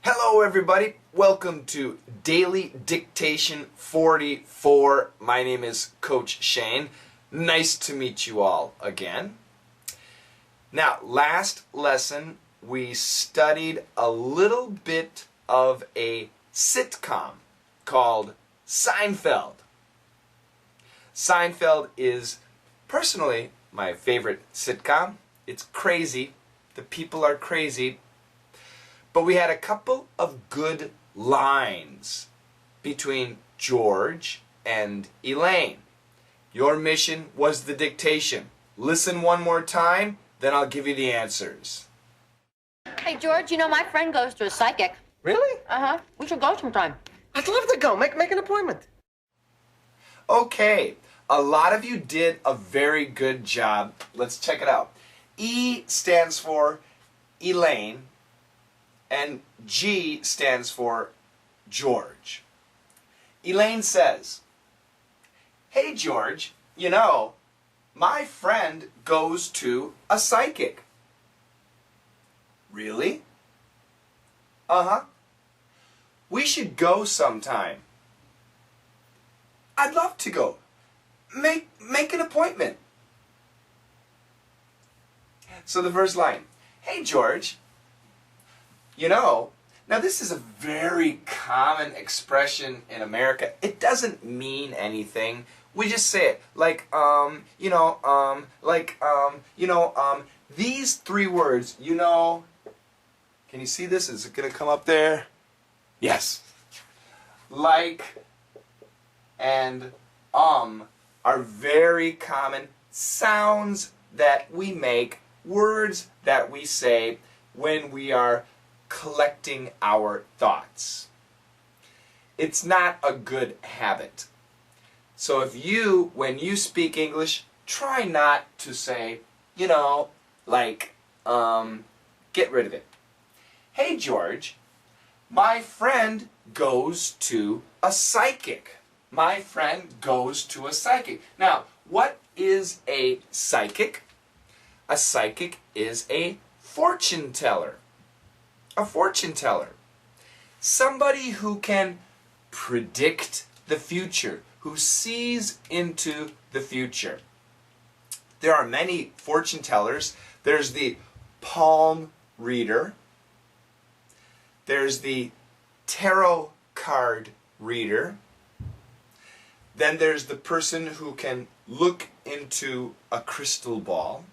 Hello everybody, welcome to Daily Dictation 44. My name is Coach Shane. Nice to meet you all again. Now, last lesson we studied a little bit of a sitcom called Seinfeld. Seinfeld is personally my favorite sitcom. It's crazy. The people are crazy. But we had a couple of good lines between George and Elaine. Your mission was the dictation. Listen one more time, then I'll give you the answers. Hey, George, you know my friend goes to a psychic. Really? Uh-huh. We should go sometime. I'd love to go. Make an appointment. Okay, a lot of you did a very good job. Let's check it out. E stands for Elaine, and G stands for George. Elaine says, "Hey George, you know, my friend goes to a psychic." Really? Uh-huh. We should go sometime. I'd love to go. Make an appointment. So the first line, "Hey George, you know," now this is a very common expression in America. It doesn't mean anything. We just say it like, these three words, you know. Can you see this? Is it going to come up there? Yes. Like and are very common sounds that we make, words that we say when we are collecting our thoughts. It's not a good habit. So when you speak English, try not to say, you know, like, get rid of it. Hey George, my friend goes to a psychic. My friend goes to a psychic. Now, what is a psychic? A psychic is a fortune teller. A fortune teller. Somebody who can predict the future, who sees into the future. There are many fortune tellers. There's the palm reader. There's the tarot card reader. Then there's the person who can look into a crystal ball.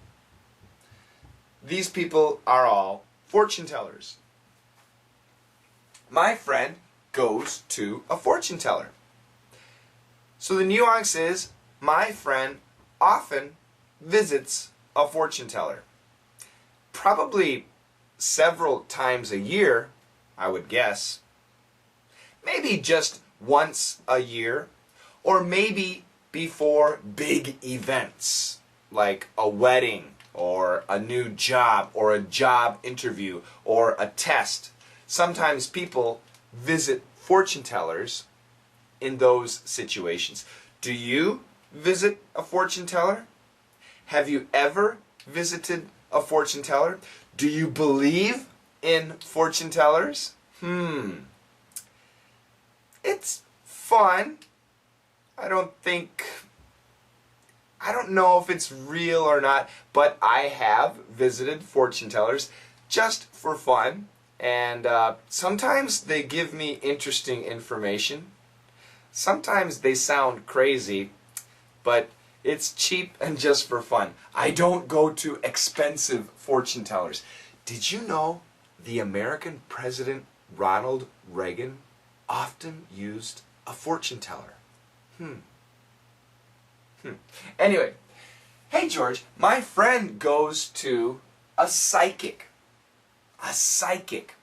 These people are all fortune tellers. My friend goes to a fortune teller. So the nuance is, my friend often visits a fortune teller. Probably several times a year, I would guess. Maybe just once a year, or maybe before big events, like a wedding, or a new job, or a job interview, or a test. Sometimes people visit fortune tellers in those situations. Do you visit a fortune teller? Have you ever visited a fortune teller? Do you believe in fortune tellers? It's fun. I don't know if it's real or not, but I have visited fortune tellers just for fun, and sometimes they give me interesting information. Sometimes they sound crazy, but it's cheap and just for fun. I don't go to expensive fortune tellers. Did you know the American President Ronald Reagan often used a fortune teller? Anyway, hey George, my friend goes to a psychic. A psychic.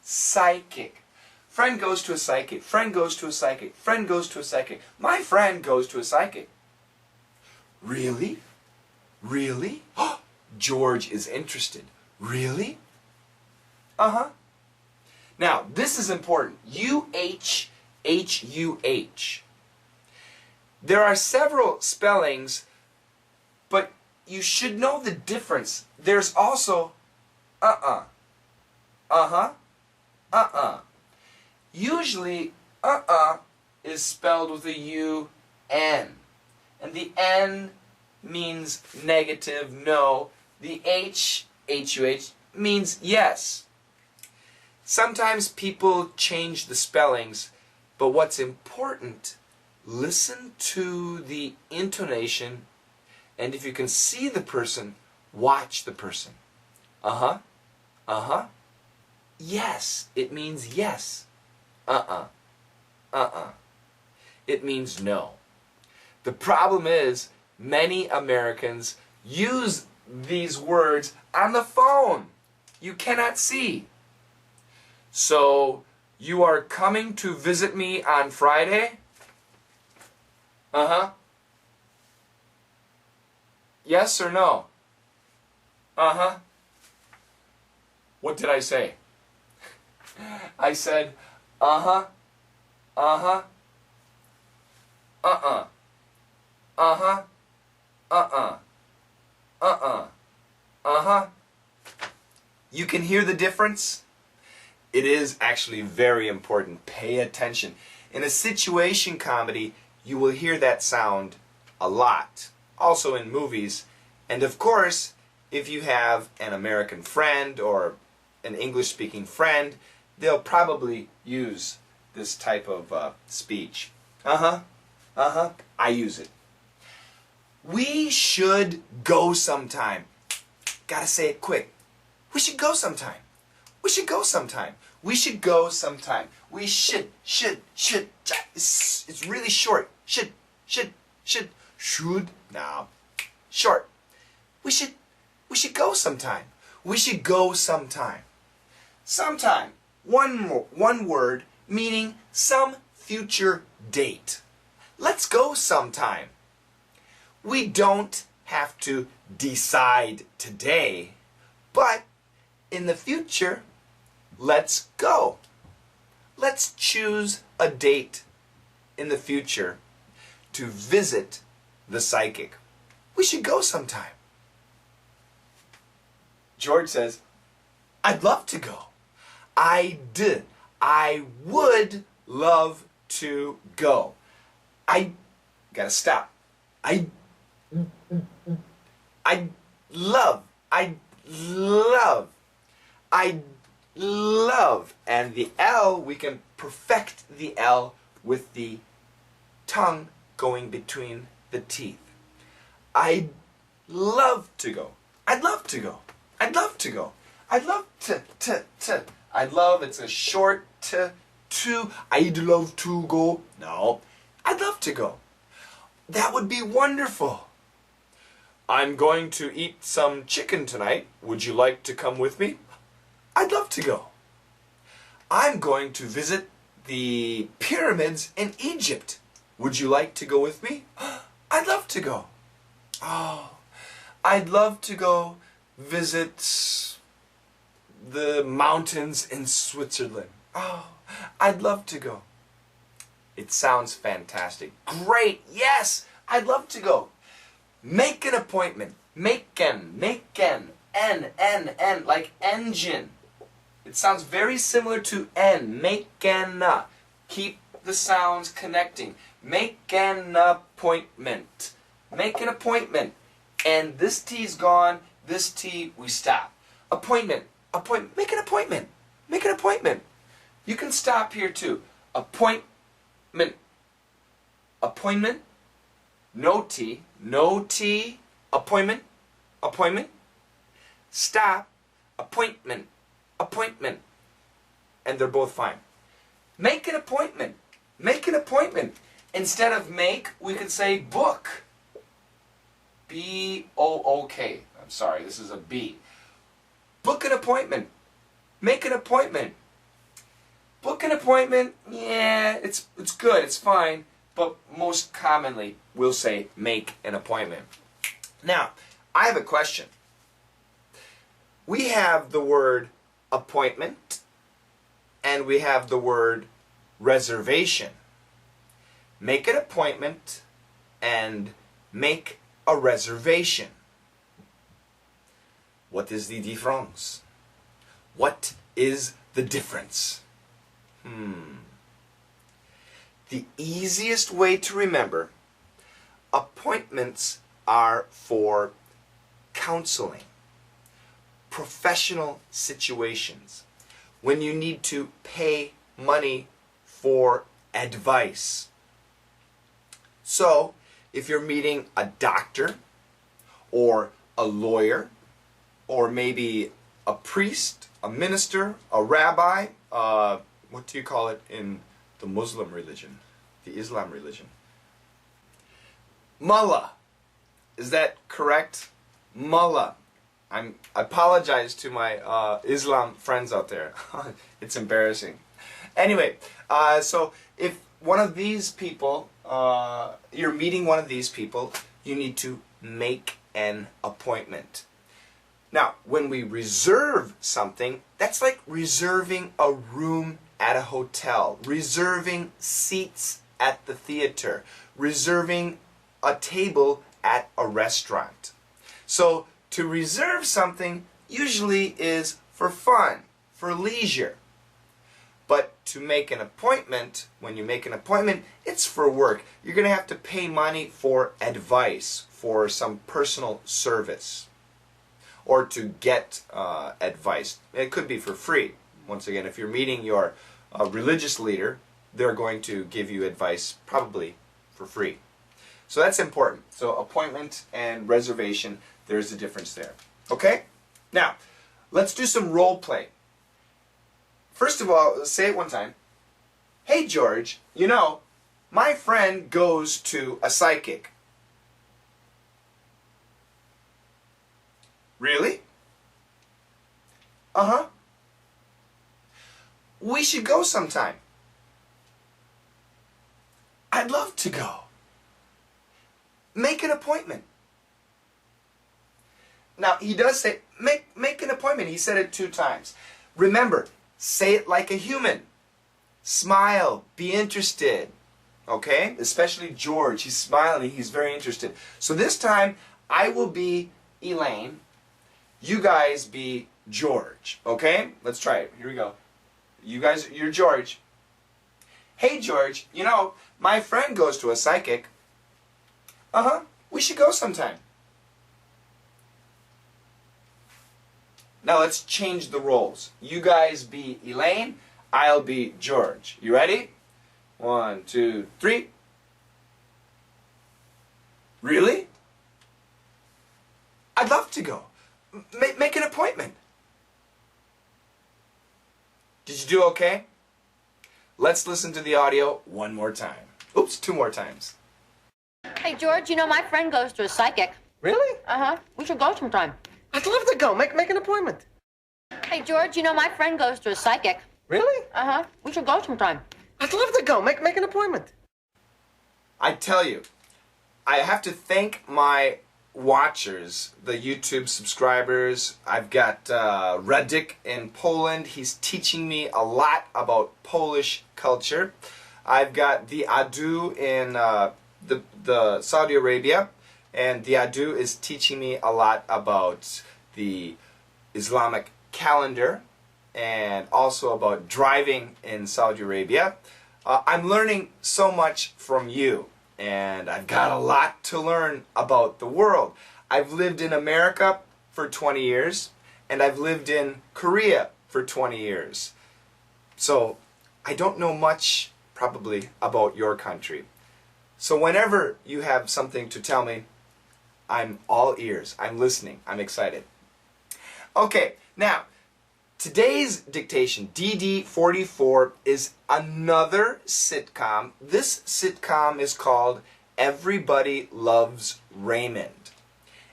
Psychic. Friend goes to a psychic. Friend goes to a psychic. Friend goes to a psychic. My friend goes to a psychic. Really? Really? George is interested. Really? Uh-huh. Now, this is important. U-H-H-U-H. There are several spellings, but you should know the difference. There's also uh-huh, uh-uh. Usually, is spelled with a U-N. And the N means negative, no. The H, H-U-H, means yes. Sometimes people change the spellings, but what's important, listen to the intonation, and if you can see the person, watch the person. Uh-huh, uh-huh. Yes, it means yes. Uh-uh, uh-uh. It means no. The problem is, many Americans use these words on the phone. You cannot see. So, you are coming to visit me on Friday? Uh-huh. Yes or no? Uh-huh. What did I say? I said, uh-huh, uh-huh, uh-uh, uh-huh, uh-uh, uh-uh, uh-huh. You can hear the difference? It is actually very important. Pay attention. In a situation comedy, you will hear that sound a lot. Also in movies. And of course, if you have an American friend or an English-speaking friend, they'll probably use this type of speech. Uh-huh, uh-huh, I use it. We should go sometime. Gotta say it quick. We should go sometime. We should go sometime. We should go sometime. We should. It's really short. Should. Now, short. We should go sometime. We should go sometime. Sometime. One word meaning some future date. Let's go sometime. We don't have to decide today, but in the future, let's go. Let's choose a date in the future to visit the psychic. We should go sometime. George says, I'd love to go. I would love to go. Gotta stop. I'd love, and the L, we can perfect the L with the tongue going between the teeth. I'd love to go. I'd love to go. I'd love to go. I'd love to. I'd love, it's a short to. I'd love to go. No. I'd love to go. That would be wonderful. I'm going to eat some chicken tonight. Would you like to come with me? I'd love to go. I'm going to visit the pyramids in Egypt. Would you like to go with me? I'd love to go. Oh, I'd love to go visit the mountains in Switzerland. Oh, I'd love to go. It sounds fantastic. Great, yes, I'd love to go. Make an appointment. N, like engine. It sounds very similar to N, maken. Keep the sounds connecting. Make an appointment. Make an appointment. And this T's gone, this T, we stop. Appointment. Make an appointment. Make an appointment. You can stop here too. Appointment. Appointment. No T. Appointment. Stop. Appointment. And they're both fine. Make an appointment. Make an appointment. Instead of make, we could say book. B-O-O-K. I'm sorry, this is a B. Book an appointment. Make an appointment. Book an appointment, yeah, it's good, it's fine, but most commonly we'll say make an appointment. Now, I have a question. We have the word appointment and we have the word reservation. Make an appointment and make a reservation. What is the difference? What is the difference? The easiest way to remember, appointments are for counseling, professional situations, when you need to pay money for advice. So, if you're meeting a doctor, or a lawyer, or maybe a priest, a minister, a rabbi, what do you call it in the Muslim religion, the Islam religion? Mullah. Is that correct? Mullah. I apologize to my Islam friends out there. It's embarrassing. Anyway, so if one of these people, you're meeting one of these people, you need to make an appointment. Now, when we reserve something, that's like reserving a room at a hotel, reserving seats at the theater, reserving a table at a restaurant. So, to reserve something usually is for fun, for leisure. But to make an appointment, when you make an appointment, it's for work. You're going to have to pay money for advice, for some personal service, or to get advice. It could be for free. Once again, if you're meeting your religious leader, they're going to give you advice probably for free. So that's important. So appointment and reservation, there's a difference there. Okay? Now, let's do some role play. First of all, say it one time. Hey George, you know, my friend goes to a psychic. Really? Uh-huh. We should go sometime. I'd love to go. Make an appointment. Now, he does say, make an appointment. He said it 2 times. Remember, say it like a human. Smile. Be interested. Okay? Especially George. He's smiling. He's very interested. So this time, I will be Elaine. You guys be George. Okay? Let's try it. Here we go. You guys, you're George. Hey George, you know, my friend goes to a psychic. Uh-huh. We should go sometime. Now let's change the roles. You guys be Elaine, I'll be George. You ready? 1, 2, 3. Really? I'd love to go. Make an appointment. Did you do okay? Let's listen to the audio one more time. Oops, 2 more times. Hey, George, you know my friend goes to a psychic. Really? Uh-huh. We should go sometime. I'd love to go. Make an appointment. Hey, George, you know my friend goes to a psychic. Really? Uh-huh. We should go sometime. I'd love to go. Make an appointment. I tell you, I have to thank my watchers, the YouTube subscribers. I've got Radik in Poland. He's teaching me a lot about Polish culture. I've got the Adu in the Saudi Arabia, and the Adu is teaching me a lot about the Islamic calendar and also about driving in Saudi Arabia. I'm learning so much from you, and I've got a lot to learn about the world. I've lived in America for 20 years, and I've lived in Korea for 20 years. So I don't know much, probably, about your country. So whenever you have something to tell me, I'm all ears. I'm listening. I'm excited. Okay, now, today's dictation, DD44, is another sitcom. This sitcom is called Everybody Loves Raymond.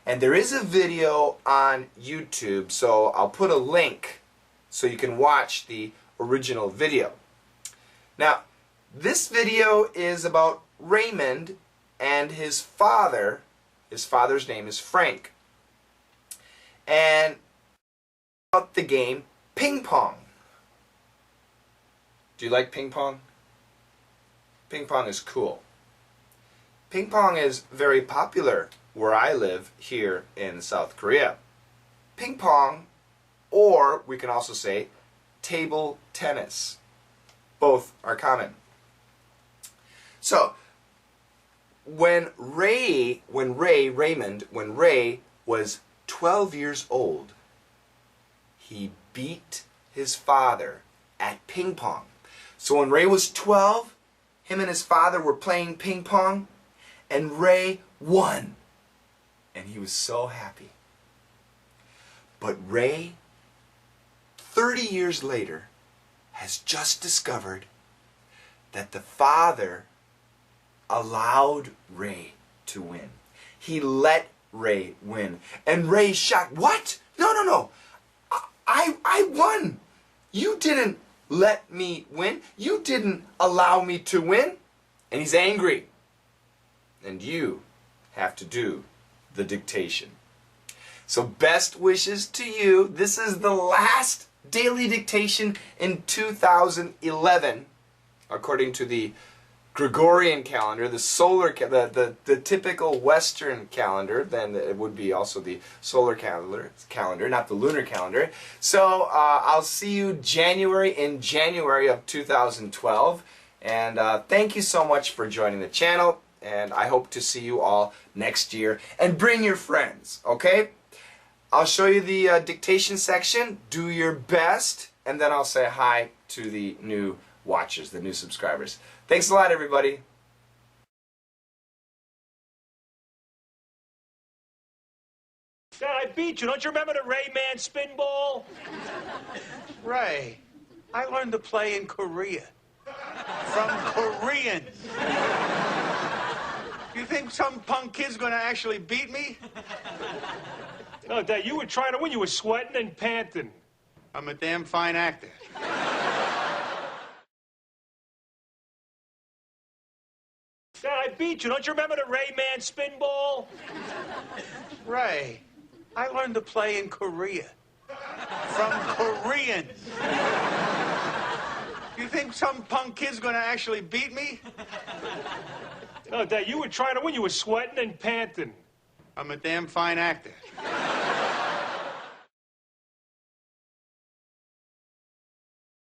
And there is a video on YouTube, so I'll put a link so you can watch the original video. Now, this video is about Raymond and his father. His father's name is Frank. And about the game ping pong. Do you like ping pong? Ping pong is cool. Ping pong is very popular where I live here in South Korea. Ping pong, or we can also say table tennis. Both are common. So, when Ray was 12 years old, he beat his father at ping pong. So when Ray was 12, him and his father were playing ping pong, and Ray won. And he was so happy. But Ray, 30 years later, has just discovered that the father allowed Ray to win. He let Ray win. And Ray's shocked. What? No. I won. You didn't let me win. You didn't allow me to win. And he's angry. And you have to do the dictation. So best wishes to you. This is the last daily dictation in 2011, according to the Gregorian calendar, the solar, the typical Western calendar. Then it would be also the solar calendar, not the lunar calendar. So I'll see you in January of 2012. And thank you so much for joining the channel. And I hope to see you all next year. And bring your friends, okay? I'll show you the dictation section. Do your best. And then I'll say hi to the new watchers, the new subscribers. Thanks a lot, everybody. Dad, I beat you. Don't you remember the Rayman spin ball? Ray, I learned to play in Korea. From Koreans. You think some punk kid's gonna actually beat me? No, Dad, you were trying to win. You were sweating and panting. I'm a damn fine actor. Dad, I beat you. Don't you remember the Rayman spin ball? Ray, I learned to play in Korea. From Koreans. You think some punk kid's gonna actually beat me? No, Dad, you were trying to win. You were sweating and panting. I'm a damn fine actor.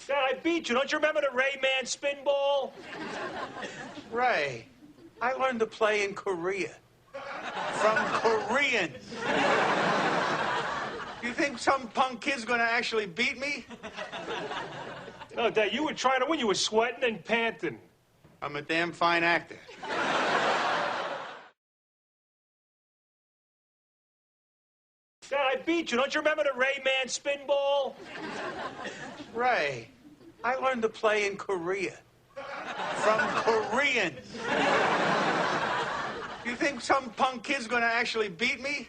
Dad, I beat you. Don't you remember the Rayman spin ball? Ray, I learned to play in Korea. From Koreans. You think some punk kid's gonna actually beat me? No, Dad, you were trying to win. You were sweating and panting. I'm a damn fine actor. Dad, I beat you. Don't you remember the Rayman spin ball? Ray, I learned to play in Korea. From Koreans. You think some punk kid's gonna actually beat me?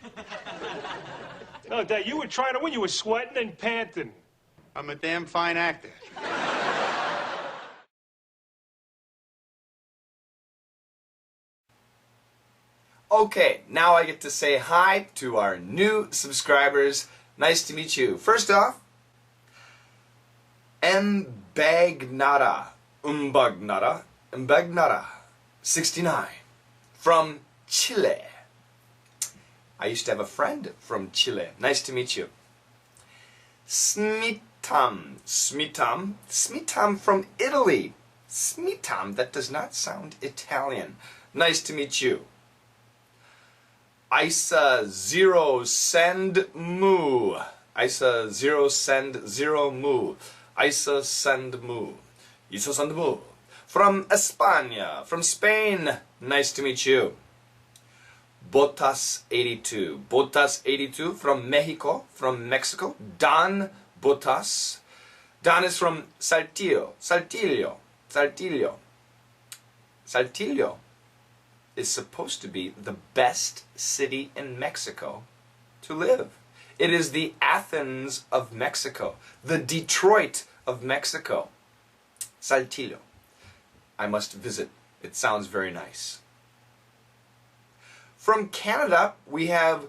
No, Dad, you were trying to win. You were sweating and panting. I'm a damn fine actor. Okay, now I get to say hi to our new subscribers. Nice to meet you. First off, Mbagnara, 69, from Chile. I used to have a friend from Chile. Nice to meet you. Smitam from Italy. Smitam, that does not sound Italian. Nice to meet you. Isa 0 send mu. Isa 0 send 0 mu. Isa send mu. Isa send mu. From España, from Spain. Nice to meet you. Botas 82. Botas 82 from Mexico, Mexico. Don Botas. Don is from Saltillo. Saltillo is supposed to be the best city in Mexico to live. It is the Athens of Mexico, the Detroit of Mexico. Saltillo. I must visit. It sounds very nice. From Canada, we have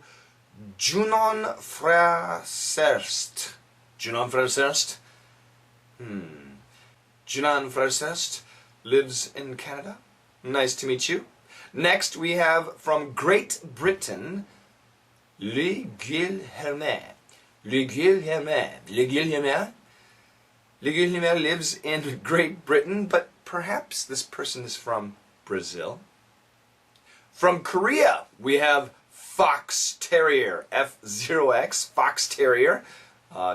Junon Frerserst. Junon Frerserst? Junon Frerserst lives in Canada. Nice to meet you. Next, we have from Great Britain, Le Guilherme. Le Guilherme. Le Guilherme Le Guillemot lives in Great Britain, but perhaps this person is from Brazil. From Korea, we have Fox Terrier, F0X, Fox Terrier,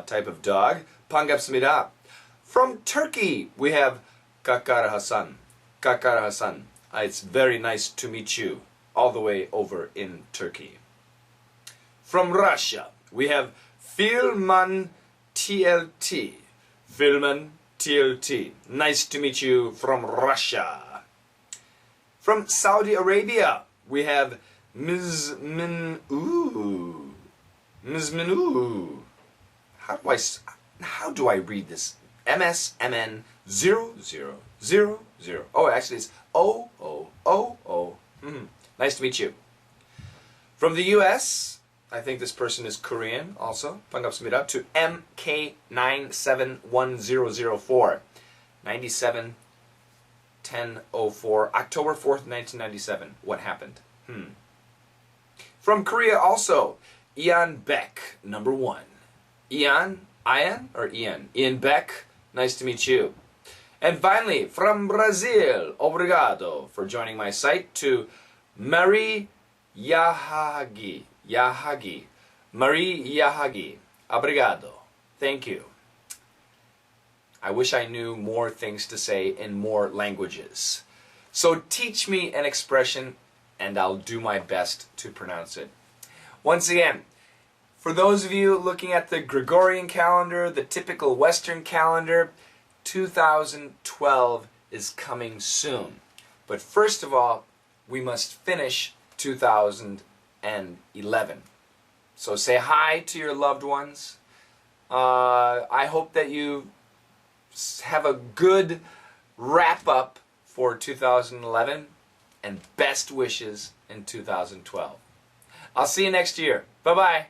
type of dog. 반갑습니다. From Turkey, we have Kakar Hasan. Kakar Hasan. It's very nice to meet you, all the way over in Turkey. From Russia, we have Filman TLT. Filman TLT. Nice to meet you from Russia. From Saudi Arabia, we have Mizminu. Mizminu. How do I read this? MSMN 0000. Oh, actually it's O. Nice to meet you. From the US, I think this person is Korean also. 반갑습니다. To MK971004. 971004. October 4th, 1997. What happened? From Korea also, Ian Beck, number 1. Ian or Ian? Ian Beck, nice to meet you. And finally, from Brazil, obrigado for joining my site, to Marie Yahagi. Marie Yahagi. Obrigado. Thank you. I wish I knew more things to say in more languages. So teach me an expression and I'll do my best to pronounce it. Once again, for those of you looking at the Gregorian calendar, the typical Western calendar, 2012 is coming soon. But first of all, we must finish 2011. So say hi to your loved ones. I hope that you have a good wrap up for 2011 and best wishes in 2012. I'll see you next year. Bye-bye.